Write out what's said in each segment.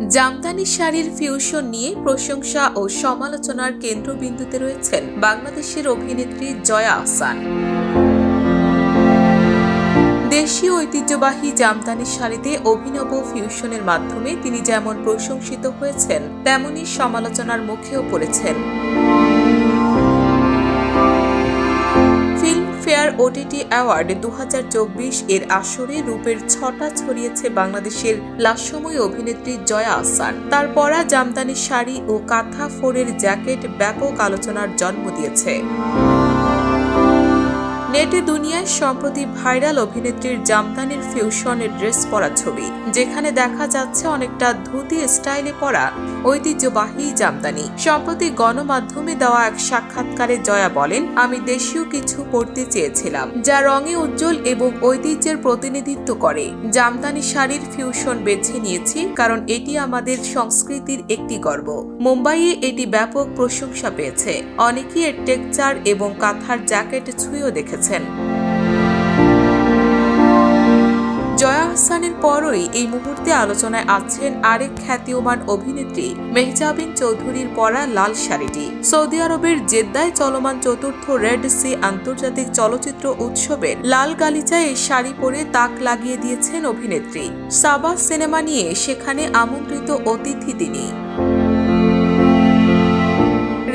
জামদানি শাড়ির ফিউশন নিয়ে প্রশংসা ও সমালোচনার কেন্দ্রবিন্দুতে রয়েছেন বাংলাদেশের অভিনেত্রী জয়া আহসান। দেশীয় ঐতিহ্যবাহী জামদানি শাড়িতে অভিনব ফিউশনের মাধ্যমে তিনি যেমন প্রশংসিত হয়েছেন, তেমনি সমালোচনার মুখেও পড়েছেন। ফেয়ার ওটিটি অ্যাওয়ার্ড 2024 এর আসরে রূপের ছটা ছড়িয়েছে বাংলাদেশের লাস্যময়ী অভিনেত্রী জয়া আহসান। তার পরা জামদানি শাড়ি ও কাঁথা ফোরের জ্যাকেট ব্যাপক আলোচনার জন্ম দিয়েছে। নেটে দুনিয়ায় সম্প্রতি ভাইরাল অভিনেত্রীর জামদানির ফিউশনের ড্রেস পরা ছবি, যেখানে দেখা যাচ্ছে অনেকটা ধুতি স্টাইলে পরা ঐতিহ্যবাহী জামদানি। সম্প্রতি গণমাধ্যমে দেওয়া এক সাক্ষাৎকারে জয়া বলেন, আমি দেশীয় কিছু পরতে চেয়েছিলাম যা রঙে উজ্জ্বল এবং ঐতিহ্যের প্রতিনিধিত্ব করে। জামদানি শাড়ির ফিউশন বেছে নিয়েছি কারণ এটি আমাদের সংস্কৃতির একটি গর্ব। মুম্বাইয়ে এটি ব্যাপক প্রশংসা পেয়েছে। অনেকেই এর টেক্সচার এবং কাঁথার জ্যাকেট ছুঁয়েও দেখেছেন। জয়া আহসানের পরই এই মুহূর্তে আলোচনায় আছেন আরেক খ্যাতিমান অভিনেত্রী মেহজাবিন চৌধুরীর পরা লাল শাড়িটি। সৌদি আরবের জেদ্দায় চলমান চতুর্থ রেড সি আন্তর্জাতিক চলচ্চিত্র উৎসবের লাল গালিচায় এই শাড়ি পরে তাক লাগিয়ে দিয়েছেন অভিনেত্রী। সাবা সিনেমা নিয়ে সেখানে আমন্ত্রিত অতিথি তিনি।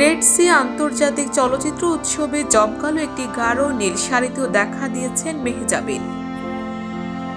রেড সি আন্তর্জাতিক চলচ্চিত্র উৎসবে জমকালো একটি গাঢ় নীল শাড়িতেও দেখা দিয়েছেন মেহজাবিন।